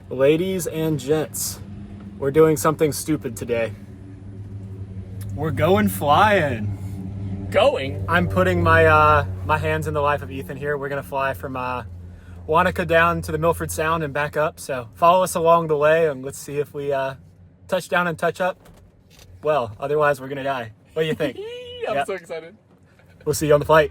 Ladies and gents, we're doing something stupid today. We're going flying. Going? I'm putting my hands in the life of Ethan here. We're gonna fly from Wanaka down to the Milford Sound and back up. So follow us along the way and let's see if we touch down and touch up. Well, otherwise we're gonna die. What do you think? I'm so excited. We'll see you on the flight.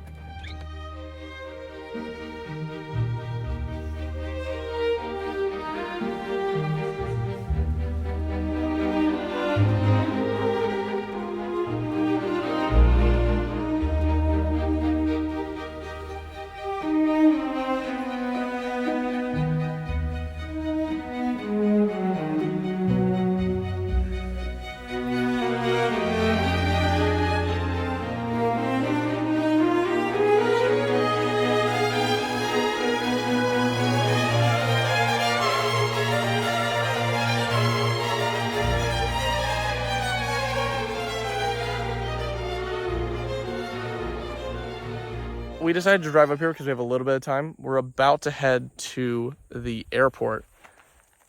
We decided to drive up here because we have a little bit of time. We're about to head to the airport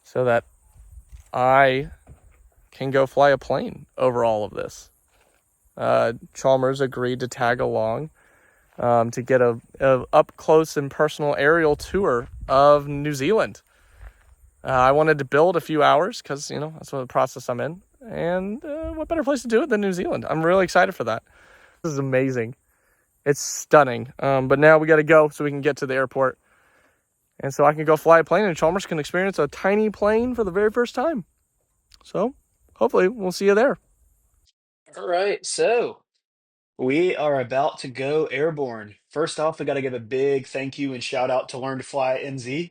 so that I can go fly a plane over all of this. Chalmers agreed to tag along to get a up close and personal aerial tour of New Zealand. I wanted to build a few hours because, you know, that's what the process I'm in. And what better place to do it than New Zealand? I'm really excited for that. This is amazing. It's stunning. But now we got to go so we can get to the airport. And so I can go fly a plane and Chalmers can experience a tiny plane for the very first time. So hopefully we'll see you there. All right, so we are about to go airborne. First off, we got to give a big thank you and shout out to Learn to Fly NZ.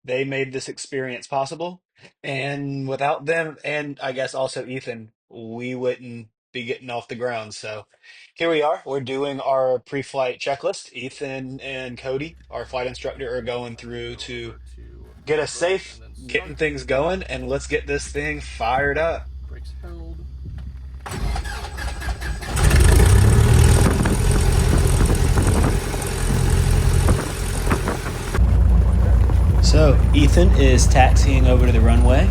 They made this experience possible. And without them, and I guess also Ethan, we wouldn't be getting off the ground. So here we are. We're doing our pre-flight checklist. Ethan and Cody, our flight instructor, are going through to get us safe, getting things going, and let's get this thing fired up. Brakes held. So Ethan is taxiing over to the runway.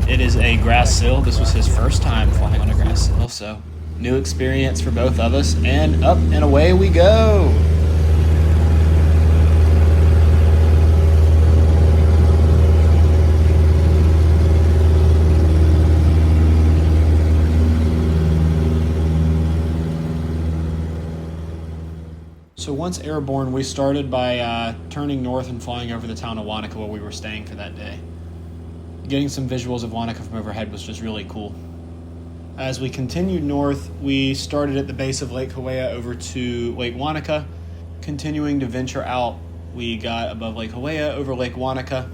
It is a grass sill. This was his first time flying on a grass sill, so new experience for both of us. And up and away we go. So once airborne, we started by turning north and flying over the town of Wanaka where we were staying for that day. Getting some visuals of Wanaka from overhead was just really cool. As we continued north, we started at the base of Lake Hawea over to Lake Wanaka. Continuing to venture out, we got above Lake Hawea over Lake Wanaka.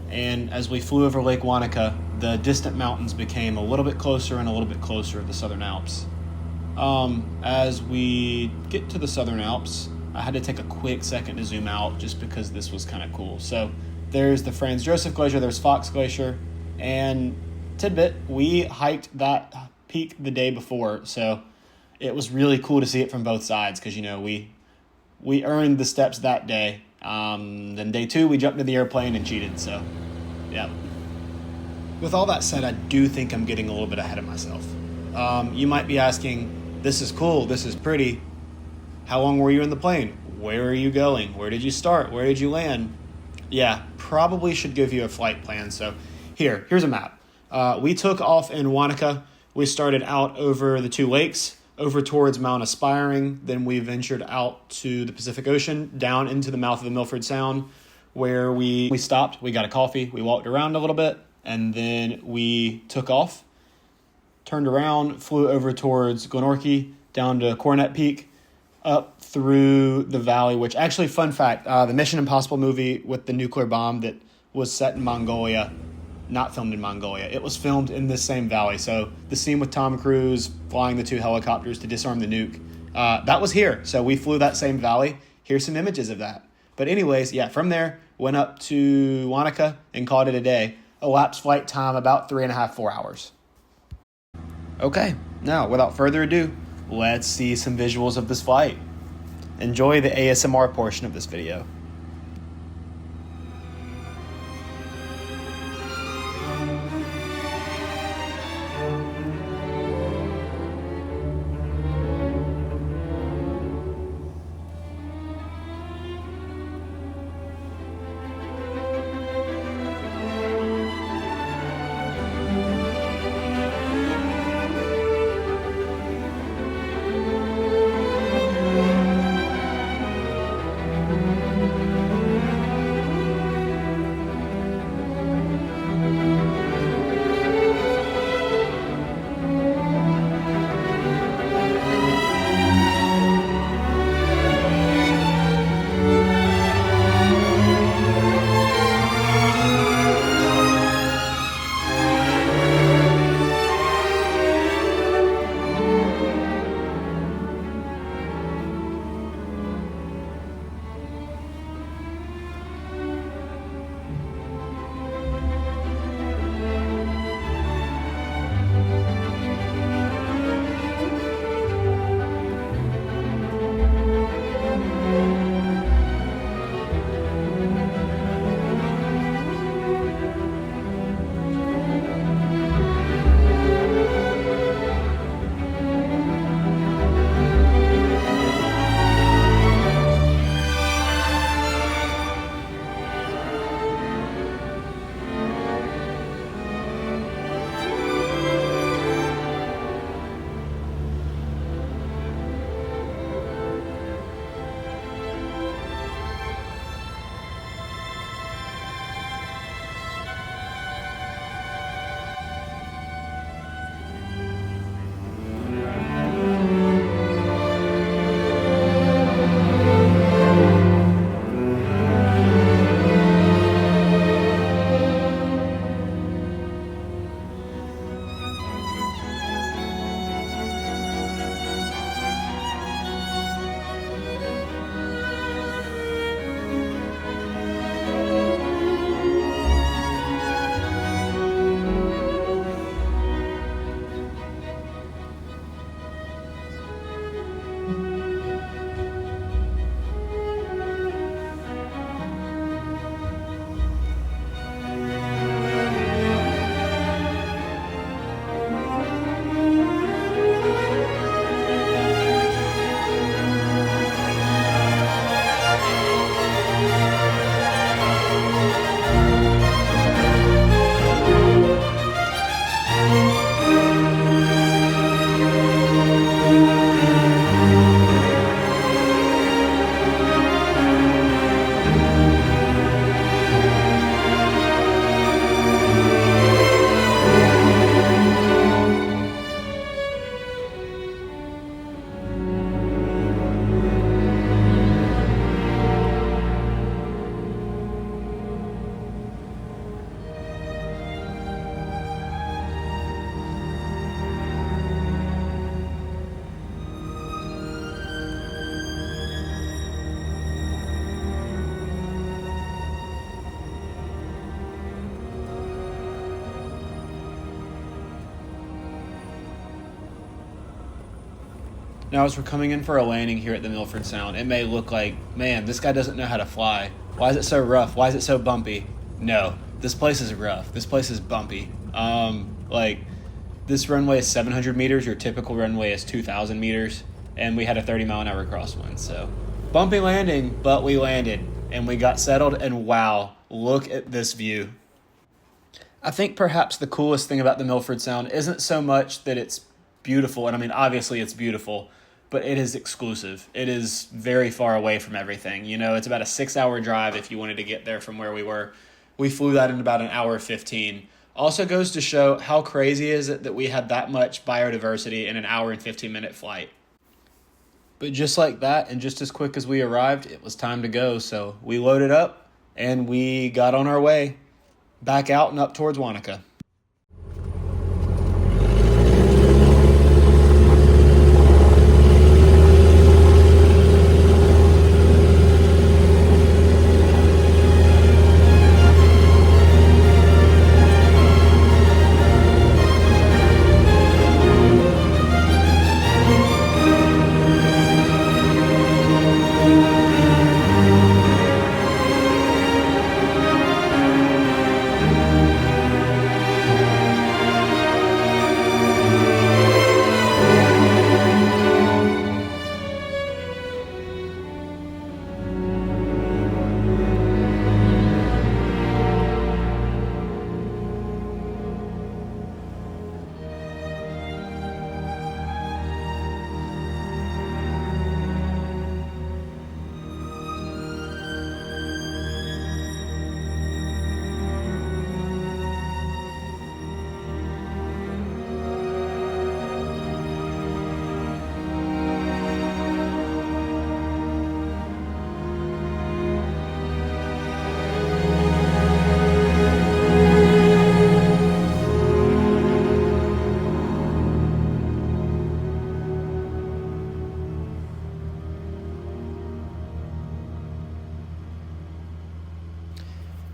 And as we flew over Lake Wanaka, the distant mountains became a little bit closer and a little bit closer to the Southern Alps. As we get to the Southern Alps, I had to take a quick second to zoom out just because this was kind of cool. So there's the Franz Josef Glacier, there's Fox Glacier, and tidbit, we hiked that peak the day before, so it was really cool to see it from both sides because, you know, we earned the steps that day. Then day two, we jumped into the airplane and cheated, so yeah. With all that said, I do think I'm getting a little bit ahead of myself. You might be asking, this is cool, this is pretty. How long were you in the plane? Where are you going? Where did you start? Where did you land? Yeah, probably should give you a flight plan. So here's a map. We took off in Wanaka. We started out over the two lakes, over towards Mount Aspiring. Then we ventured out to the Pacific Ocean, down into the mouth of the Milford Sound, where we stopped. We got a coffee. We walked around a little bit, and then we took off. Turned around, flew over towards Glenorchy, down to Coronet Peak, up through the valley, which actually, fun fact, the Mission Impossible movie with the nuclear bomb that was set in Mongolia, not filmed in Mongolia. It was filmed in this same valley. So the scene with Tom Cruise flying the two helicopters to disarm the nuke, that was here. So we flew that same valley. Here's some images of that. But anyways, yeah, from there, went up to Wanaka and called it a day. Elapsed flight time about 3.5, 4 hours. Okay, now without further ado, let's see some visuals of this flight. Enjoy the ASMR portion of this video. Now, as we're coming in for a landing here at the Milford Sound, it may look like, man, this guy doesn't know how to fly. Why is it so rough? Why is it so bumpy? No, this place is rough. This place is bumpy. This runway is 700 meters. Your typical runway is 2,000 meters. And we had a 30-mile-an-hour crosswind. So, bumpy landing, but we landed. And we got settled, and wow, look at this view. I think perhaps the coolest thing about the Milford Sound isn't so much that it's beautiful, and I mean, obviously it's beautiful, but it is exclusive. It is very far away from everything. You know, it's about a 6-hour drive if you wanted to get there from where we were. We flew that in about an hour 15. Also goes to show how crazy is it that we had that much biodiversity in an hour and 15-minute flight. But just like that, and just as quick as we arrived, it was time to go. So we loaded up, and we got on our way back out and up towards Wanaka.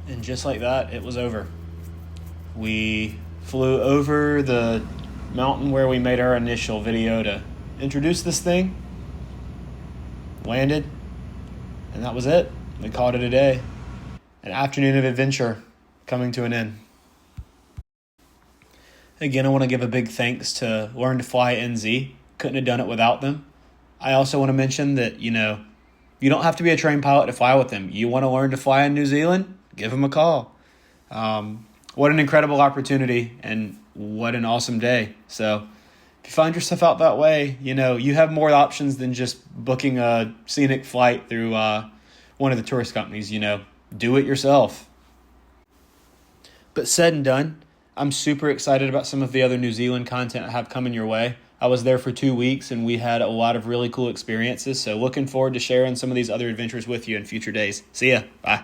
And just like that, it was over. We flew over the mountain where we made our initial video to introduce this thing, landed, and that was it. We called it a day. An afternoon of adventure coming to an end. Again, I want to give a big thanks to Learn to Fly NZ. Couldn't have done it without them. I also want to mention that, you don't have to be a trained pilot to fly with them. You want to learn to fly in New Zealand? Give them a call. What an incredible opportunity, and what an awesome day. So if you find yourself out that way, you have more options than just booking a scenic flight through one of the tourist companies. Do it yourself. But said and done, I'm super excited about some of the other New Zealand content I have coming your way. I was there for 2 weeks, and we had a lot of really cool experiences. So looking forward to sharing some of these other adventures with you in future days. See ya. Bye.